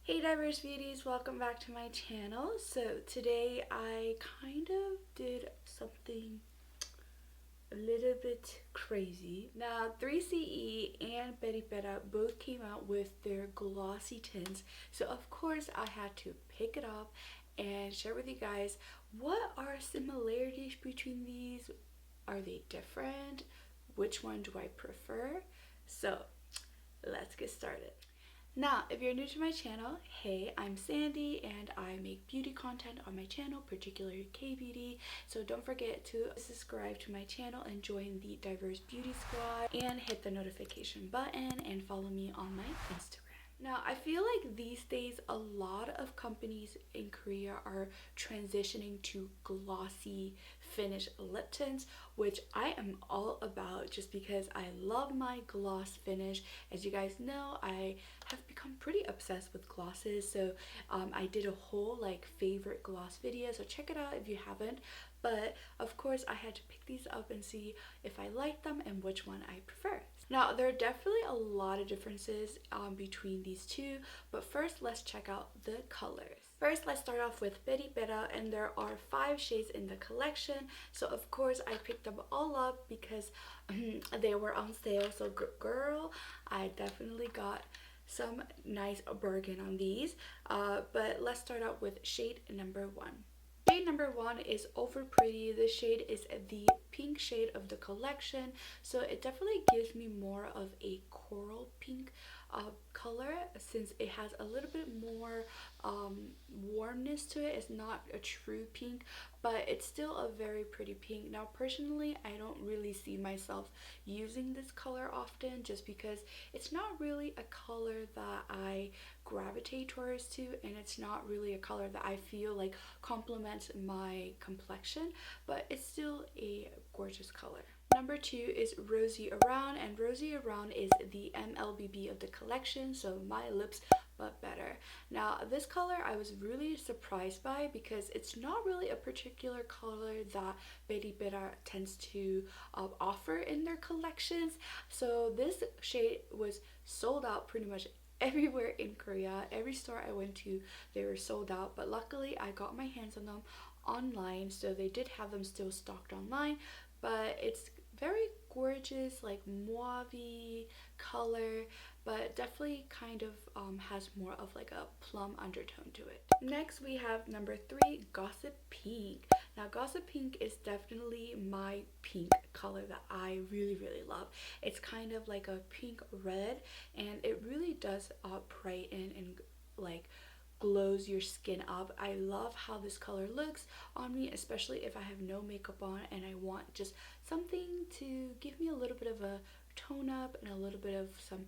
Hey diverse beauties, welcome back to my channel. So today I kind of did something a little bit crazy. Now 3CE and Peripera both came out with their glossy tints, so of course I had to pick it up and share with you guys what are similarities between these. Are they different? Which one do I prefer? So let's get started. Now, if you're new to my channel, hey, I'm Sandy and I make beauty content on my channel, particularly K-beauty. So don't forget to subscribe to my channel and join the Diverse Beauty Squad and hit the notification button and follow me on my Instagram. Now, I feel like these days a lot of companies in Korea are transitioning to glossy finish lip tints, which I am all about just because I love my gloss finish. As you guys know, I have become pretty obsessed with glosses, so I did a whole like favorite gloss video, so check it out if you haven't. But of course I had to pick these up and see if I like them and which one I prefer. Now there are definitely a lot of differences between these two, but first let's check out the colors. First, let's start off with Peripera, and there are 5 shades in the collection. So of course I picked them all up because they were on sale. So girl, I definitely got some nice bargain on these. But let's start out with shade number 1. Shade number 1 is Over Pretty. This shade is the pink shade of the collection, so it definitely gives me more of a coral pink color, since it has a little bit more warmness to it. It's not a true pink, but it's still a very pretty pink. Now personally, I don't really see myself using this color often just because it's not really a color that I gravitate towards to, and it's not really a color that I feel like complements my complexion, but it's still a gorgeous color. Number 2 is Rosy Around, and Rosy Around is the MLBB of the collection, so My Lips But Better. Now this color I was really surprised by because it's not really a particular color that Peripera tends to offer in their collections. So this shade was sold out pretty much everywhere in Korea. Every store I went to, they were sold out, but luckily I got my hands on them online, so they did have them still stocked online. But it's very gorgeous, like mauve color, but definitely kind of has more of like a plum undertone to it. Next we have number 3, Gossip Pink. Now Gossip Pink is definitely my pink color that I really love. It's kind of like a pink red, and it really does brighten and like glows your skin up. I love how this color looks on me, especially if I have no makeup on and I want just something to give me a little bit of a tone up and a little bit of some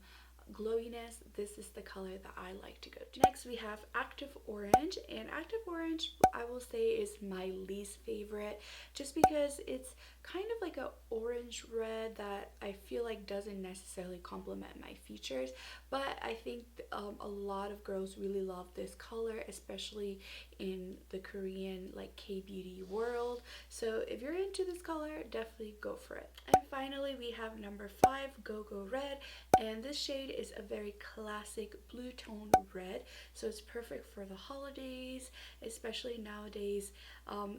glowiness. This is the color that I like to go to. Next we have Active Orange, and Active Orange I will say is my least favorite just because it's kind of like a orange red that I feel like doesn't necessarily complement my features, but I think a lot of girls really love this color, especially in the Korean like K-beauty world. So if you're into this color, definitely go for it. And finally we have number 5, Go Go Red, and this shade is a very classic blue tone red, so it's perfect for the holidays, especially nowadays.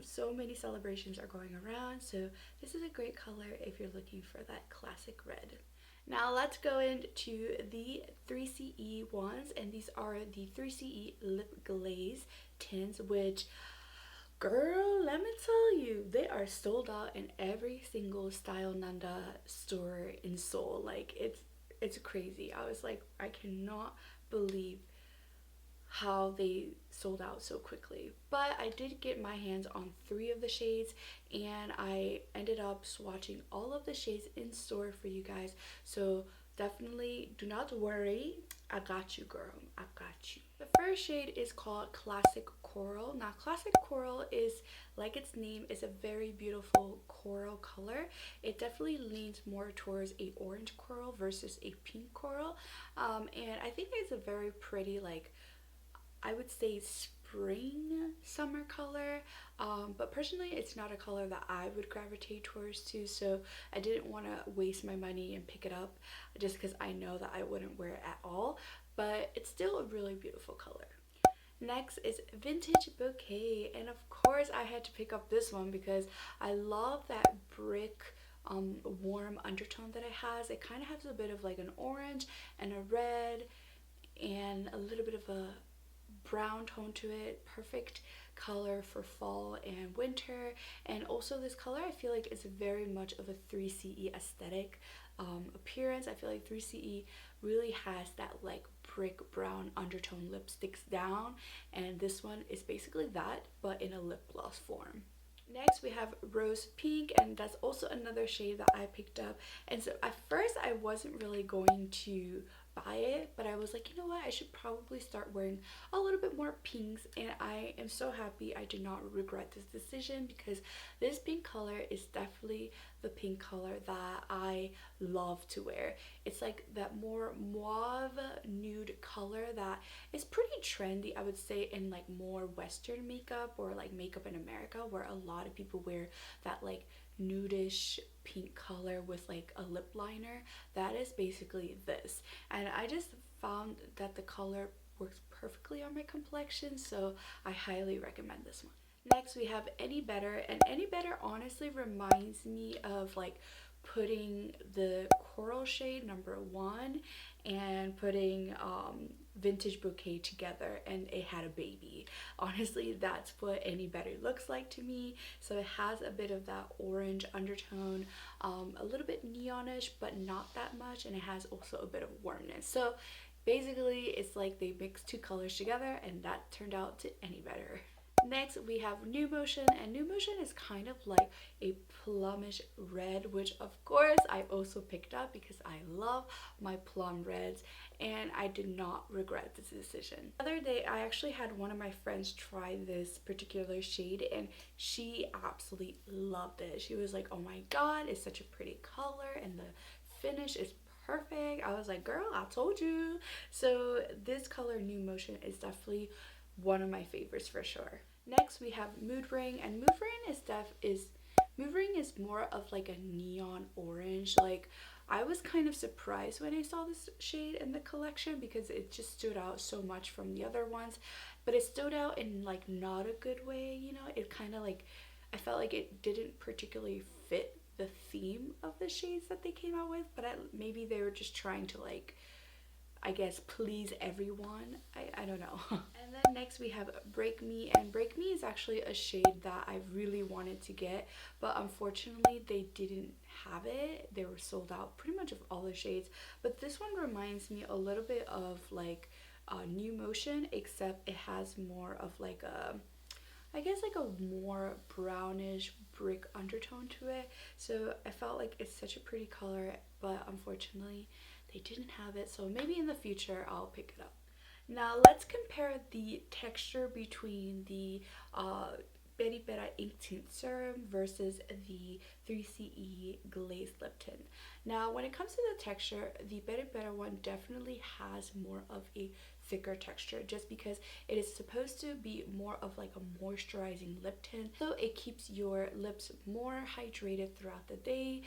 So many celebrations are going around, so this is a great color if you're looking for that classic red. Now let's go into the 3CE ones, and these are the 3CE Lip Glaze tints, which girl, let me tell you, they are sold out in every single Style Nanda store in Seoul. Like it's crazy. I was like, I cannot believe how they sold out so quickly. But I did get my hands on 3 of the shades, and I ended up swatching all of the shades in store for you guys. So definitely do not worry. I got you, girl. I got you. The first shade is called Classic Coral. Now Classic Coral is, like its name, is a very beautiful coral color. It definitely leans more towards a orange coral versus a pink coral, and I think it's a very pretty, like, I would say spring summer color, but personally it's not a color that I would gravitate towards too, so I didn't want to waste my money and pick it up just because I know that I wouldn't wear it at all. but it's still a really beautiful color. Next is Vintage Bouquet, and of course I had to pick up this one because I love that brick warm undertone that it has. It kind of has a bit of like an orange and a red and a little bit of a brown tone to it. Perfect color for fall and winter. And also this color I feel like is very much of a 3CE aesthetic appearance. I feel like 3CE really has that like brick brown undertone lipsticks down, and this one is basically that but in a lip gloss form. Next we have Rose Pink, and that's also another shade that I picked up. And so at first I wasn't really going to buy it, but I was like, you know what, I should probably start wearing a little bit more pinks, and I am so happy I did not regret this decision because this pink color is definitely the pink color that I love to wear. It's like that more mauve nude color that is pretty trendy, I would say, in like more Western makeup or like makeup in America, where a lot of people wear that like nudish pink color with like a lip liner. That is basically this, and I just found that the color works perfectly on my complexion, so I highly recommend this one. Next we have Any Better, and Any Better honestly reminds me of like putting the coral shade number 1 and putting Vintage Bouquet together and it had a baby. Honestly, that's what Any Better looks like to me. So it has a bit of that orange undertone, a little bit neonish but not that much, and it has also a bit of warmness. So basically it's like they mixed two colors together and that turned out to Any Better. Next we have New Motion, and New Motion is kind of like a plumish red, which of course I also picked up because I love my plum reds and I did not regret this decision. The other day I actually had one of my friends try this particular shade and she absolutely loved it. She was like, oh my god, it's such a pretty color and the finish is perfect. I was like, girl, I told you. So this color New Motion is definitely one of my favorites for sure. Next we have Mood Ring, and Mood Ring is more of like a neon orange. Like I was kind of surprised when I saw this shade in the collection because it just stood out so much from the other ones, but it stood out in like not a good way, you know. It kind of like, I felt like it didn't particularly fit the theme of the shades that they came out with, but maybe they were just trying to like, I guess, please everyone. I don't know. And then next we have Break Me, and Break Me is actually a shade that I really wanted to get, but unfortunately they didn't have it. They were sold out pretty much of all the shades, but this one reminds me a little bit of like New Motion, except it has more of like a, I guess like a more brownish brick undertone to it. So I felt like it's such a pretty color, but unfortunately they didn't have it, so maybe in the future I'll pick it up. Now let's compare the texture between the Peripera Ink Tint Serum versus the 3CE Glaze Lip Tint. Now when it comes to the texture, the Peripera one definitely has more of a thicker texture just because it is supposed to be more of like a moisturizing lip tint, so it keeps your lips more hydrated throughout the day,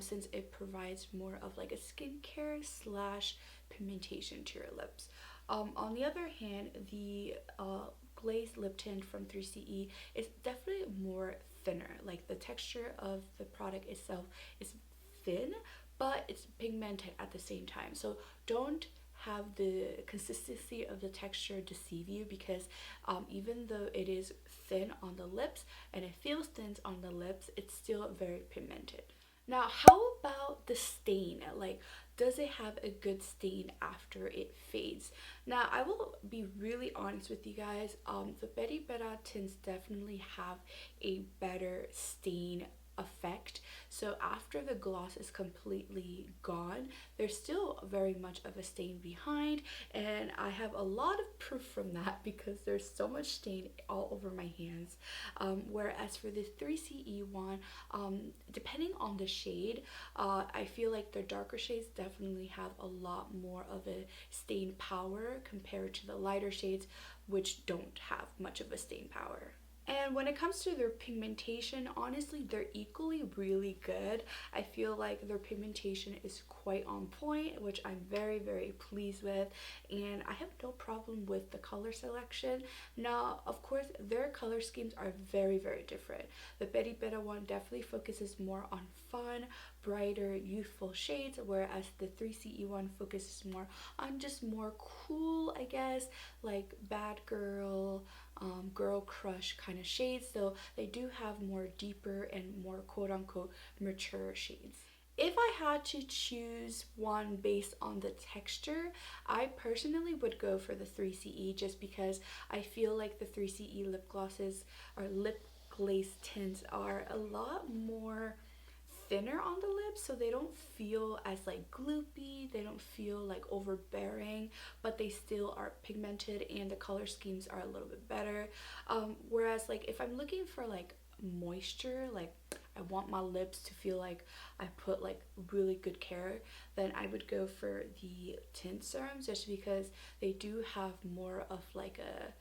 since it provides more of like a skincare slash pigmentation to your lips. On the other hand, the Glaze Lip Tint from 3CE is definitely more thinner. Like the texture of the product itself is thin, but it's pigmented at the same time. So don't have the consistency of the texture deceive you, because even though it is thin on the lips and it feels thin on the lips, it's still very pigmented. Now, how about the stain? Like, does it have a good stain after it fades? Now, I will be really honest with you guys. The Peripera tints definitely have a better stain effect. So after the gloss is completely gone, there's still very much of a stain behind, and I have a lot of proof from that because there's so much stain all over my hands. Whereas for this 3CE one, depending on the shade, I feel like the darker shades definitely have a lot more of a stain power compared to the lighter shades, which don't have much of a stain power. And when it comes to their pigmentation, honestly, they're equally really good. I feel like their pigmentation is quite on point, which I'm very, very pleased with. And I have no problem with the color selection. Now, of course, their color schemes are very, very different. The Peripera one definitely focuses more on fun, brighter, youthful shades, whereas the 3CE one focuses more on just more cool, I guess, like bad girl, girl crush kind of shades. So they do have more deeper and more quote-unquote mature shades. If I had to choose one based on the texture, I personally would go for the 3CE just because I feel like the 3CE lip glosses or lip glaze tints are a lot more thinner on the lips, so they don't feel as like gloopy, they don't feel like overbearing, but they still are pigmented and the color schemes are a little bit better. Whereas like if I'm looking for like moisture, like I want my lips to feel like I put like really good care, then I would go for the tint serums just because they do have more of like a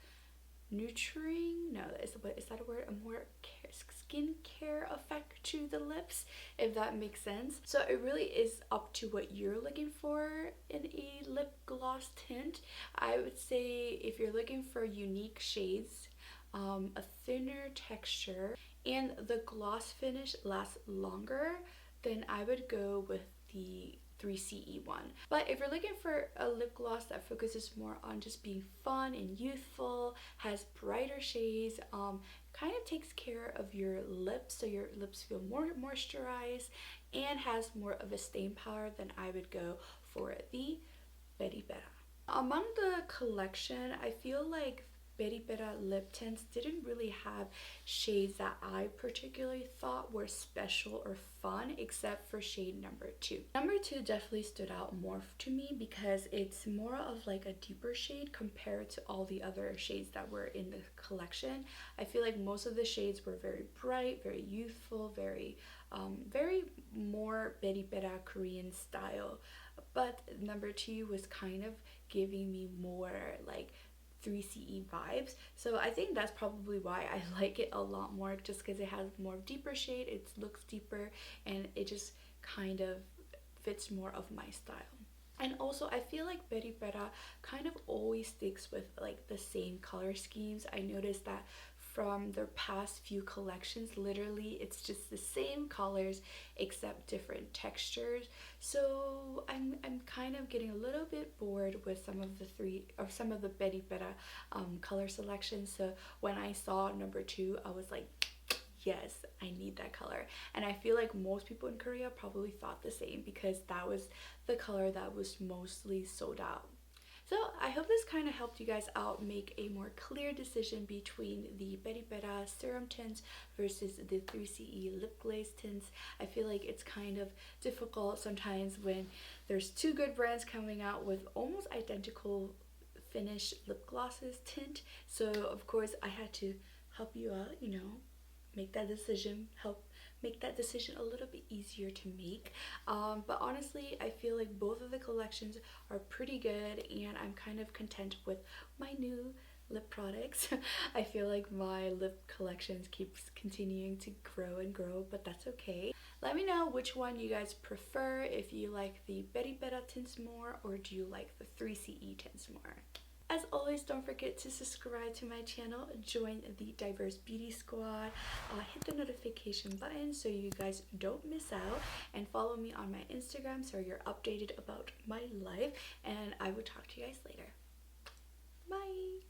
nurturing, no, is that a word, a more skincare effect to the lips, if that makes sense. So it really is up to what you're looking for in a lip gloss tint. I would say if you're looking for unique shades, a thinner texture, and the gloss finish lasts longer, then I would go with the 3CE one. But if you're looking for a lip gloss that focuses more on just being fun and youthful, has brighter shades, kind of takes care of your lips so your lips feel more moisturized and has more of a staying power, then I would go for the Peripera. Among the collection, I feel like Peripera lip tints didn't really have shades that I particularly thought were special or fun, except for shade number 2. Number 2 definitely stood out more to me because it's more of like a deeper shade compared to all the other shades that were in the collection. I feel like most of the shades were very bright, very youthful, very more Peripera Korean style. But number 2 was kind of giving me more like 3CE vibes, so I think that's probably why I like it a lot more, just because it has more deeper shade, it looks deeper, and it just kind of fits more of my style. And also I feel like Peripera kind of always sticks with like the same color schemes. I noticed that from their past few collections, literally it's just the same colors except different textures. So I'm kind of getting a little bit bored with some of the Peripera color selections. So when I saw number 2, I was like, yes, I need that color. And I feel like most people in Korea probably thought the same because that was the color that was mostly sold out. So I hope this kind of helped you guys out make a more clear decision between the Peripera serum tints versus the 3CE lip glaze tints. I feel like it's kind of difficult sometimes when there's 2 good brands coming out with almost identical finish lip glosses tint. So of course I had to help you out, you know, make that decision, help make that decision a little bit easier to make. But honestly, I feel like both of the collections are pretty good and I'm kind of content with my new lip products. I feel like my lip collections keeps continuing to grow and grow, but that's okay. Let me know which one you guys prefer, if you like the Peripera tints more or do you like the 3CE tints more. As always, don't forget to subscribe to my channel, join the Diverse Beauty Squad, hit the notification button so you guys don't miss out, and follow me on my Instagram so you're updated about my life, and I will talk to you guys later. Bye!